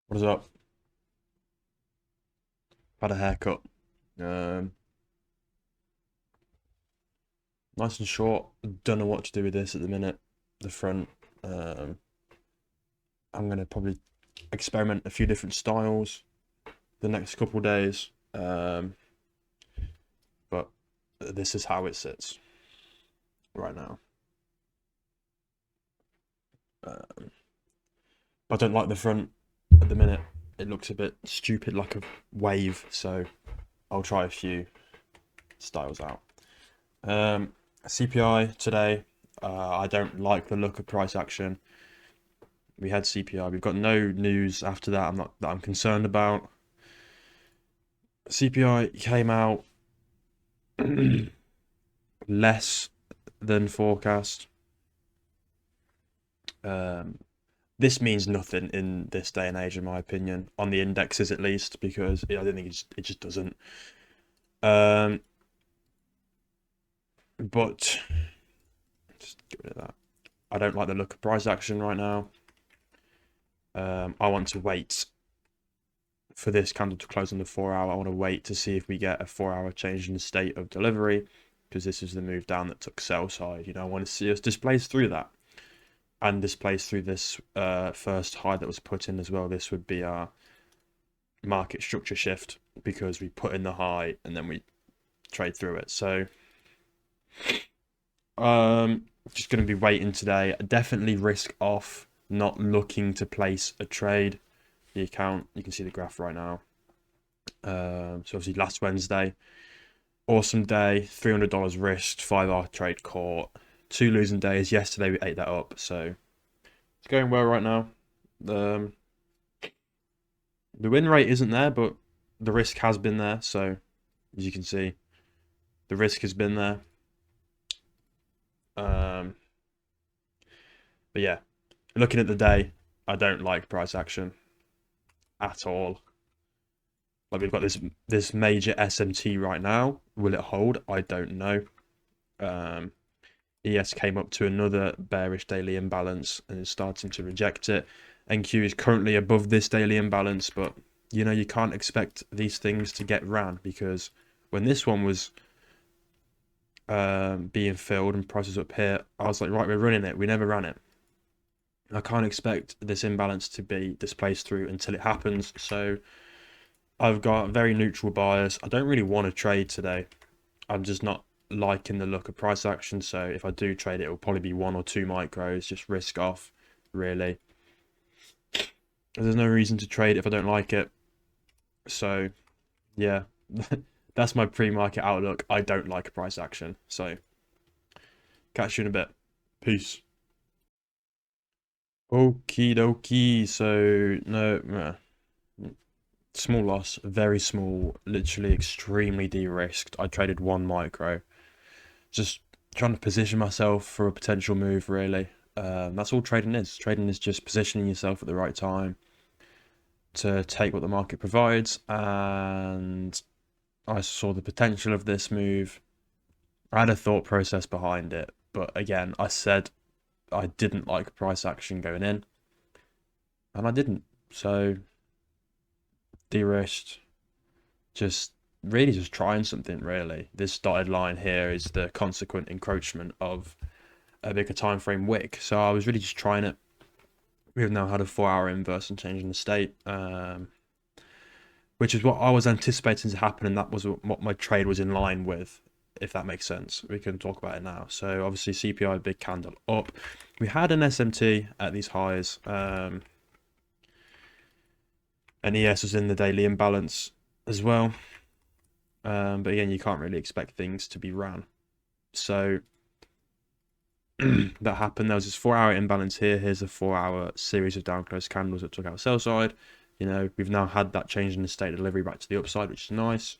What is up? Had a haircut. Um, Nice and short. Don't know what to do with this at the minute. The front. Um, I'm gonna probably experiment a few different styles the next couple of days. But this is how it sits right now. Um, I don't like the front at the minute. It looks a bit stupid, like a wave. So I'll try a few styles out. CPI today. I don't like the look of price action. We had CPI. We've got no news after that. I'm concerned about. CPI came out less than forecast. Um, this means nothing in this day and age, in my opinion, on the indexes at least, because I don't think it just doesn't. Um, but just get rid of that. I don't like the look of price action right now. I want to wait for this candle to close on the 4 hour. I want to wait to see if we get a 4 hour change in the state of delivery, because this is the move down that took sell side. I want to see us displace through that and displace through this first high that was put in as well. This would be our market structure shift, because we put in the high and then we trade through it. So just going to be waiting today. Definitely risk off, not looking to place a trade. The account, you can see the graph right now. So obviously last Wednesday, awesome day, $300 risked, 5 hour trade caught, 2 losing days. Yesterday we ate that up, so it's going well right now. The win rate isn't there, but the risk has been there. So as you can see, the risk has been there. But yeah, looking at the day, I don't like price action at all. Like, we've got this major SMT right now. Will it hold? I don't know. ES came up to another bearish daily imbalance and is starting to reject it. NQ is currently above this daily imbalance, but you can't expect these things to get ran, because when this one was being filled and prices up here, I was like, right, we're running it. We never ran it. I can't expect this imbalance to be displaced through until it happens. So I've got very neutral bias. I don't really want to trade today. I'm just not liking the look of price action. So if I do trade it, will probably be 1 or 2 micros, just risk off, really. There's no reason to trade if I don't like it. So yeah, that's my pre-market outlook. I don't like price action. So catch you in a bit. Peace. Okie dokie. So no, small loss, very small, literally extremely de-risked. I traded 1 micro, just trying to position myself for a potential move, really. That's all trading is. Trading is just positioning yourself at the right time to take what the market provides. And I saw the potential of this move. I had a thought process behind it, but again, I said I didn't like price action going in, and I didn't. So de-risked, just really just trying something, really. This dotted line here is the consequent encroachment of a bigger time frame wick. So I was really just trying it. We've now had a 4 hour inverse and change in the state, which is what I was anticipating to happen, and that was what my trade was in line with, if that makes sense. We can talk about it now. So obviously CPI, big candle up. We had an SMT at these highs, and ES was in the daily imbalance as well. But again, you can't really expect things to be ran. So that happened. There was this 4 hour imbalance here. Here's a 4 hour series of down close candles that took out sell side. We've now had that change in the state delivery back to the upside, which is nice.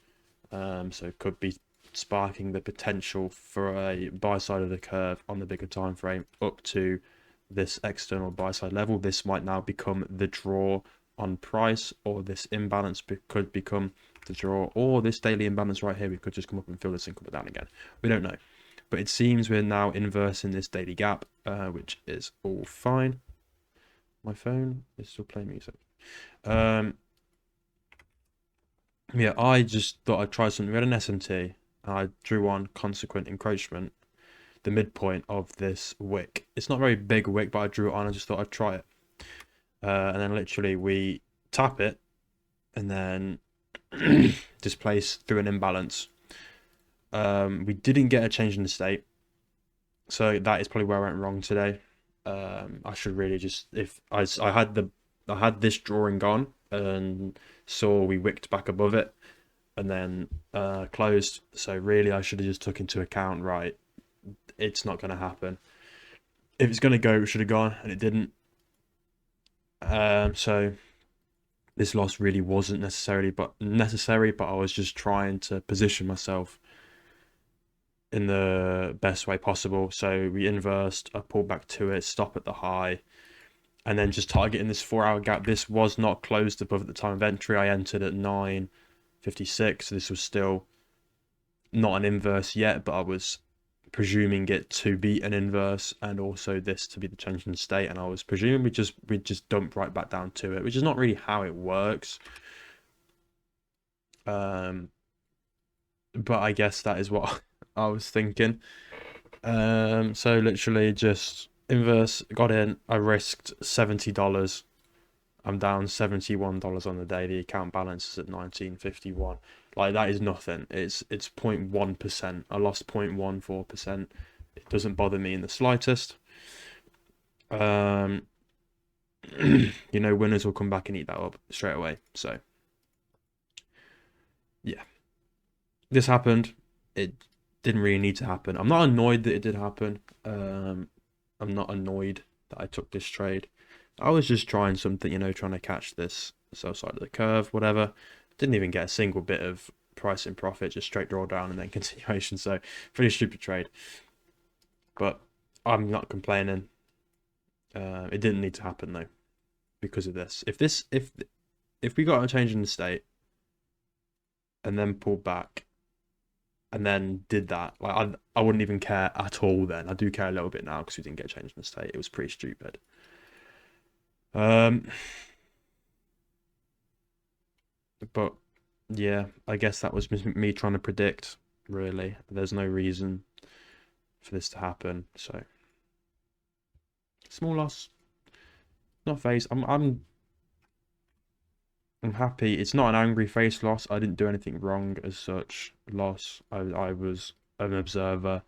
So it could be sparking the potential for a buy side of the curve on the bigger time frame up to this external buy side level. This might now become the draw on price, or this imbalance could become the draw, or this daily imbalance right here, we could just come up and fill this and come it down again. We don't know, but it seems we're now inversing this daily gap, which is all fine. My phone is still playing music. Um, yeah, I just thought I'd try something. We had an SMT. I drew on consequent encroachment, the midpoint of this wick. It's not a very big wick, but I drew it on. I just thought I'd try it. And then literally we tap it and then displace through an imbalance. We didn't get a change in the state, so that is probably where I went wrong today. I should really just if I had this drawing on and saw we wicked back above it and then closed. So really, I should have just took into account, right, it's not going to happen. If it's going to go, it should have gone, and it didn't. So this loss really wasn't necessary, but I was just trying to position myself in the best way possible. So we inversed, I pulled back to it, stop at the high, and then just targeting this 4 hour gap. This was not closed above at the time of entry. I entered at 9:56. So this was still not an inverse yet, but I was presuming it to be an inverse and also this to be the change in state, and I was presuming we just dump right back down to it, which is not really how it works. But I guess that is what I was thinking. So literally just inverse, got in, I risked $70. I'm down $71 on the day. The account balance is at 1951. Like that is nothing. It's 0.1%. I lost 0.14%. It doesn't bother me in the slightest. You know, winners will come back and eat that up straight away. So yeah, this happened. It didn't really need to happen. I'm not annoyed that it did happen. I'm not annoyed that I took this trade. I was just trying something, you know, trying to catch this sell side of the curve, whatever. Didn't even get a single bit of price in profit, just straight drawdown and then continuation. So pretty stupid trade. But I'm not complaining. It didn't need to happen though, because of this. If we got a change in the state and then pulled back and then did that, like I wouldn't even care at all then. I do care a little bit now because we didn't get a change in the state. It was pretty stupid. But yeah, I guess that was me trying to predict, really. There's no reason for this to happen. So small loss, not face. I'm happy. It's not an angry face loss. I didn't do anything wrong as such. Loss. I was an observer,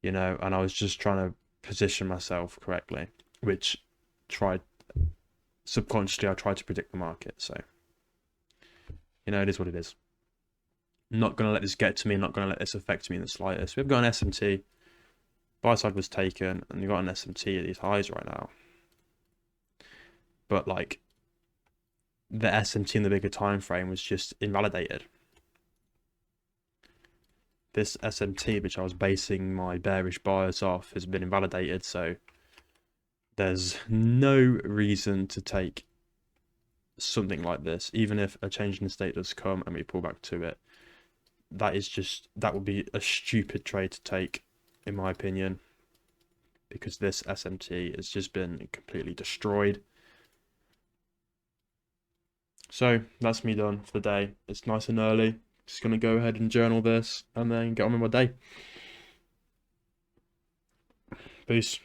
you know, and I was just trying to position myself correctly, which tried subconsciously I tried to predict the market. So you know, it is what it is. Not gonna let this get to me. Not gonna let this affect me in the slightest. We've got an SMT. Buy side was taken, and you've got an SMT at these highs right now. But like the SMT in the bigger time frame was just invalidated. This SMT, which I was basing my bearish bias off, has been invalidated, so there's no reason to take something like this, even if a change in the state does come and we pull back to it. That would be a stupid trade to take, in my opinion, because this SMT has just been completely destroyed. So that's me done for the day. It's nice and early. Just gonna go ahead and journal this and then get on with my day. Peace.